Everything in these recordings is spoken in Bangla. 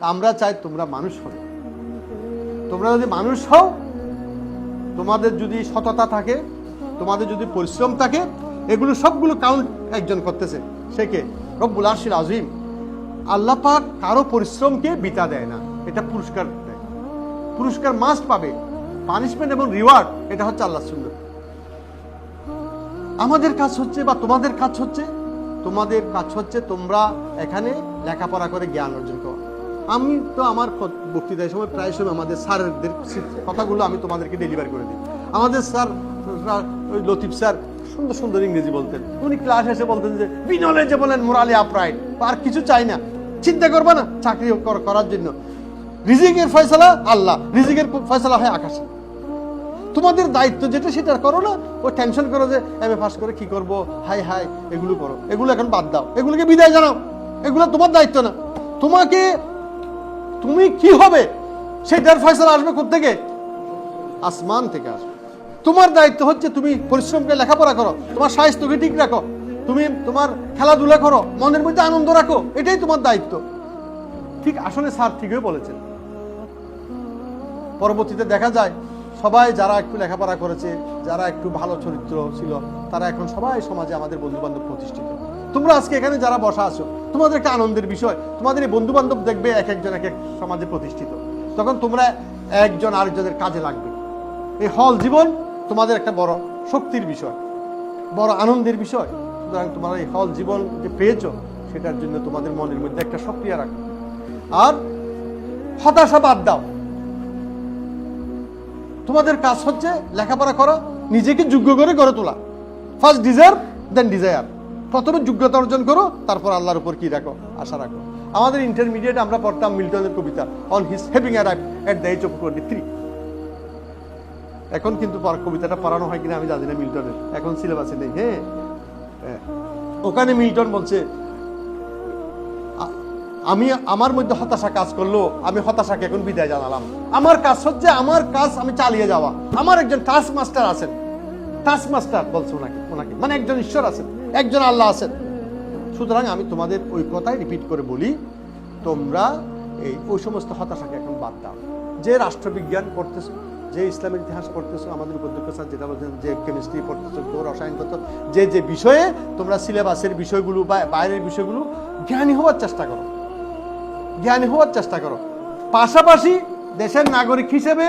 আমরা চাই তোমরা মানুষ হও। তোমরা যদি মানুষ হও, তোমাদের যদি সততা থাকে, তোমাদের যদি পরিশ্রম থাকে, এগুলো সবগুলো কাউন্ট একজন করতেছে, সে কে? রব্বুল আরশিল আযীম। আল্লাহ পাক কারো পরিশ্রমকে বিতা দেয় না, এটা পুরস্কার দেয়। পুরস্কার মাস্ট পাবে, পানিশমেন্ট এবং রিওয়ার্ড এটা হচ্ছে আল্লাহর সুন্নাত। আমাদের কাজ হচ্ছে বা তোমাদের কাজ হচ্ছে তোমরা এখানে লেখাপড়া করে জ্ঞান অর্জন করো। আমি তো আমার বক্তৃতার সময় প্রায় সময় আমাদের স্যারদের কথাগুলো আমি তোমাদেরকে ডেলিভার করে দিই। আমাদের স্যার ওই লতিফ স্যার সুন্দর সুন্দর ইংরেজি বলতেন। উনি ক্লাস এসে বলতেন যে be knowledgeable and morally upright, আর কিছু চাই না, চিন্তা করবা না চাকরি করার জন্য। রিজিকের ফয়সালা আল্লাহ, রিজিকের ফয়সালা হয় আকাশে। তোমাদের দায়িত্ব যেটা সেটা করো না। ও টেনশন করো যে এমএ পাস করে কি করব, হাই হাই, এগুলো করো, এগুলো এখন বাদ দাও, এগুলোকে বিদায় জানাও। এগুলো তোমার দায়িত্ব না। তুমি কি হবে সেটার ফয়সালা আসবে কোত্থেকে? আসমান থেকে আসবে। তোমার দায়িত্ব হচ্ছে তুমি পরিশ্রম করে লেখাপড়া করো, তোমার স্বাস্থ্যকে ঠিক রাখো, তুমি তোমার খেলাধুলা করো, মনের মধ্যে আনন্দ রাখো, এটাই তোমার দায়িত্ব। ঠিক আসলে স্যার ঠিকই বলেছেন। পরবর্তীতে দেখা যায় সবাই যারা একটু লেখাপড়া করেছে, যারা একটু ভালো চরিত্র ছিল, তারা এখন সবাই সমাজে আমাদের বন্ধু বান্ধব প্রতিষ্ঠিত। তোমরা আজকে এখানে যারা বসা আছো, তোমাদের একটা আনন্দের বিষয়, তোমাদের এই বন্ধু বান্ধব দেখবে এক একজন এক এক সমাজে প্রতিষ্ঠিত। তখন তোমরা একজন আরেকজনের কাজে লাগবে। এই হল জীবন তোমাদের একটা বড় শক্তির বিষয়, বড় আনন্দের বিষয়। সুতরাং তোমরা এই হল জীবন যে পেয়েছো, সেটার জন্য তোমাদের মনের মধ্যে একটা সক্রিয় রাখো। আর হতাশা বাদ দাও। তোমাদের কাজ হচ্ছে লেখাপড়া করা, নিজেকে যোগ্য করে গড়ে তোলা। ফার্স্ট ডিজার্ভ দেন ডিজায়ার। প্রথমে যোগ্যতা অর্জন করো, তারপর আল্লাহর উপর কি রাখো? আশা রাখো। আমাদের ইন্টারমিডিয়েট আমরা পড়তাম মিল্টনের কবিতা on his having arrived at the age of 23। এখন কিন্তু কবিতাটা পড়ানো হয় কিনা আমি জানি না মিল্টনের, এখন সিলেবাসে নেই। হ্যাঁ, ওখানে মিল্টন বলছে আমার মধ্যে হতাশা কাজ করলো, আমি হতাশাকে এখন বিদায় জানালাম। আমার কাজ হচ্ছে, আমার কাজ আমি চালিয়ে যাওয়া। আমার একজন টাস্ক মাস্টার আছেন, টাস্ক মাস্টার বলছে ওনাকে, মানে একজন ঈশ্বর আছেন, একজন আল্লাহ আছেন। সুতরাং আমি তোমাদের ওই কথাই রিপিট করে বলি, তোমরা ওই সমস্ত হতাশাকে এখন বাদ দাও। যে রাষ্ট্রবিজ্ঞান পড়তেছো, যে ইসলামের ইতিহাস পড়তেছো, আমাদের উপাধ্যক্ষ স্যার যেটা বলছেন, যে কেমিস্ট্রি পড়তেছো, রসায়নতত্ত্ব, যে বিষয়ে তোমরা সিলেবাসের বিষয়গুলো বা বাইরের বিষয়গুলো জ্ঞানী হওয়ার চেষ্টা করো, জ্ঞানী হওয়ার চেষ্টা করো। পাশাপাশি দেশের নাগরিক হিসেবে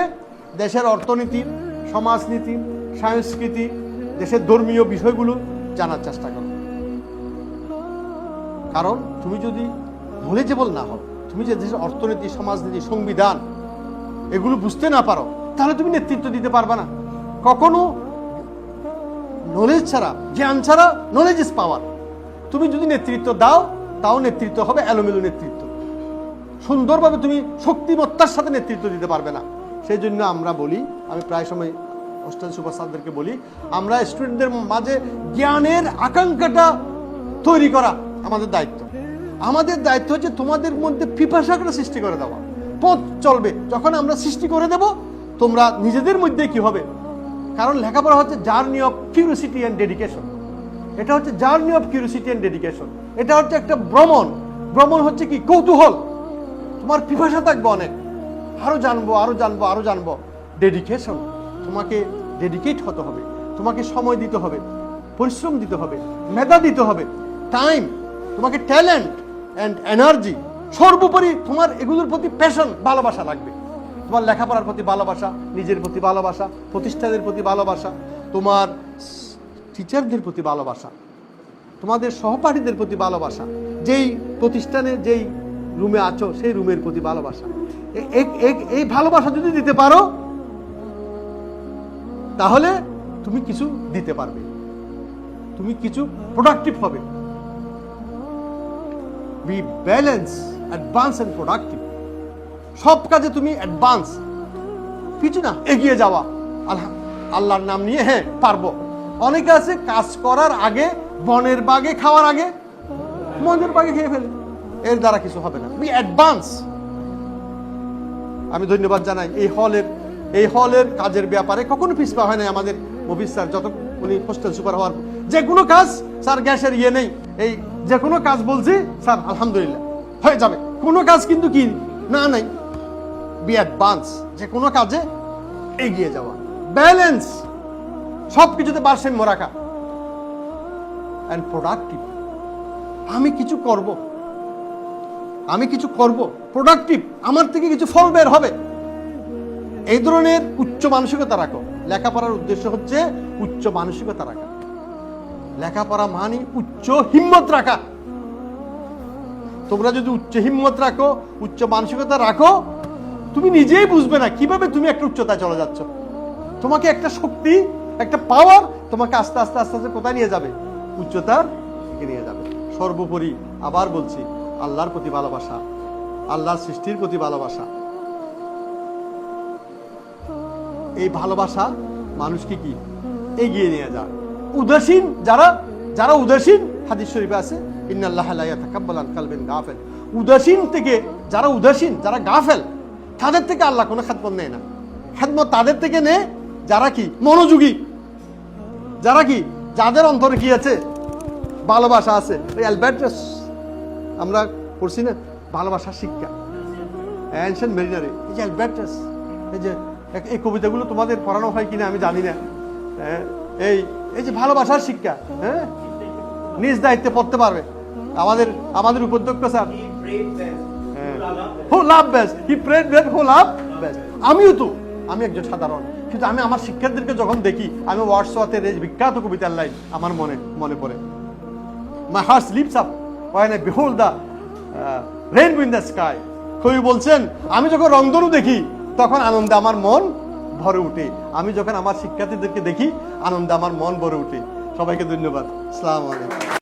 দেশের অর্থনীতি, সমাজনীতি, সংস্কৃতি, দেশের ধর্মীয় বিষয়গুলো জানার চেষ্টা করো। কারণ তুমি যদি নলেজেবল না হও, তুমি যে দেশের অর্থনীতি, সমাজনীতি, সংবিধান এগুলো বুঝতে না পারো, তাহলে তুমি নেতৃত্ব দিতে পারবে না। কখনো নলেজ ছাড়া, জ্ঞান ছাড়া, নলেজ ইজ পাওয়ার। তুমি যদি নেতৃত্ব দাও, তাও নেতৃত্ব হবে এলোমেলো নেতৃত্ব। সুন্দরভাবে তুমি শক্তিমত্তার সাথে নেতৃত্ব দিতে পারবে না। সেই জন্য আমরা বলি, আমি প্রায় সময় হোস্টেল সুপারস্টারদেরকে বলি, আমরা স্টুডেন্টদের মাঝে জ্ঞানের আকাঙ্ক্ষাটা তৈরি করা আমাদের দায়িত্ব। আমাদের দায়িত্ব হচ্ছে তোমাদের মধ্যে পিপাসাটা সৃষ্টি করে দেওয়া। পথ চলবে যখন আমরা সৃষ্টি করে দেব, তোমরা নিজেদের মধ্যে কি হবে? কারণ লেখাপড়া হচ্ছে journey of curiosity and dedication. এটা হচ্ছে journey of curiosity and dedication. এটা হচ্ছে একটা ভ্রমণ। ভ্রমণ হচ্ছে কি? কৌতূহল। তোমার পিপাসা থাকবে অনেক, আরো জানবো, আরো জানবো, আরো জানবো। ডেডিকেশন, তোমাকে ডেডিকেট হতে হবে, তোমাকে সময় দিতে হবে, পরিশ্রম দিতে হবে, মেধা দিতে হবে, টাইম, তোমাকে ট্যালেন্ট অ্যান্ড এনার্জি, সর্বোপরি তোমার এগুলোর প্রতি প্যাশন, ভালোবাসা লাগবে। তোমার লেখাপড়ার প্রতি ভালোবাসা, নিজের প্রতি ভালোবাসা, প্রতিষ্ঠানের প্রতি ভালোবাসা, তোমার টিচারদের প্রতি ভালোবাসা, তোমাদের সহপাঠীদের প্রতি ভালোবাসা, যেই প্রতিষ্ঠানে যেই রুমে আছো সেই রুমের প্রতি ভালোবাসা। এই ভালোবাসা যদি দিতে পারো, তাহলে তুমি কিছু দিতে পারবে, তুমি কিছু প্রোডাক্টিভ হবে। Be balance, advance and productive. সব কাজে তুমি অ্যাডভান্স, কিছু না, এগিয়ে যাওয়া। আল্লাহর নাম নিয়ে, হ্যাঁ পারবো। অনেকে আছে কাজ করার আগে, বনের বাগে খাওয়ার আগে মনের বাগে খেয়ে ফেলে, এর দ্বারা কিছু হবে না। Be advance. আমি ধন্যবাদ জানাই এই হলের কাজের ব্যাপারে কখনো পিছপা হয় না আমাদের মফিজ স্যার। যত উনি হোস্টেল সুপার হওয়ার, যে কোনো কাজ স্যার গ্যাসের নেই, এই যে কোনো কাজ বলছি স্যার আলহামদুলিল্লাহ হয়ে যাবে। কোনো কাজ কিন্তু কি না নাই, বি অ্যাডভান্স, যে কোনো কাজে এগিয়ে যাওয়া, ব্যালেন্স, সবকিছুতে ভারসাম্য রাখা, অ্যান্ড প্রোডাক্টিভ। আমি কিছু করব, প্রোডাক্টিভ, আমার থেকে কিছু ফল বের হবে, এই ধরনের উচ্চ মানসিকতা রাখো। লেখাপড়ার উদ্দেশ্য হচ্ছে উচ্চ মানসিকতা রাখা। লেখাপড়া মানে উচ্চ হিম্মত রাখা। তোমরা যদি উচ্চ হিম্মত রাখো, উচ্চ মানসিকতা রাখো, তুমি নিজেই বুঝবে না কিভাবে তুমি একটা উচ্চতায় চলে যাচ্ছ। তোমাকে একটা শক্তি, একটা পাওয়ার তোমাকে আস্তে আস্তে আস্তে আস্তে কোথায় নিয়ে যাবে? উচ্চতার দিকে নিয়ে যাবে। সর্বোপরি আবার বলছি, আল্লাহর প্রতি ভালোবাসা, আল্লাহর সৃষ্টির প্রতি ভালোবাসা, এই ভালোবাসা মানুষকে কি এগিয়ে নিয়ে যায়। উদাসীন যারা উদাসীন, হাদিস শরীফে আছে ইন্নাল্লাহা লা ইয়াতাকাব্বালু আন কালবিন গাফিল। উদাসীন থেকে যারা গাফেল, তাদের থেকে আল্লাহ কোনো খেদমত নেয় না। খেদমত তাদের থেকে নেয় যারা কি মনোযোগী, যাদের অন্তরে কি আছে? ভালোবাসা আছে। ওই অ্যালবার্টাস আমরা পড়ছি না, ভালোবাসার শিক্ষা, অ্যানশিয়েন্ট মেরিনারি, এই যে অ্যালবার্টাস, এই কবিতাগুলো তোমাদের পড়ানো হয় কিনা আমি জানি না। এই যে ভালোবাসার শিক্ষা, হ্যাঁ, নিজ দায়িত্বে পড়তে পারবে আমাদের উপাধ্যক্ষ স্যার। আমি একজন সাধারণ, কিন্তু আমি আমার শিক্ষার্থীদেরকে যখন দেখি, আমি ওয়ার্ডসওয়ার্থের এই বিখ্যাত কবিতার লাইন আমার মনে পড়ে, my heart leaps up when I behold the rainbow in the sky। কবি বলছেন, আমি যখন রংধনু দেখি তখন আনন্দে আমার মন ভরে উঠে। আমি যখন আমার শিক্ষার্থীদেরকে দেখি আনন্দে আমার মন ভরে উঠে। সবাইকে ধন্যবাদ। আসসালামু আলাইকুম।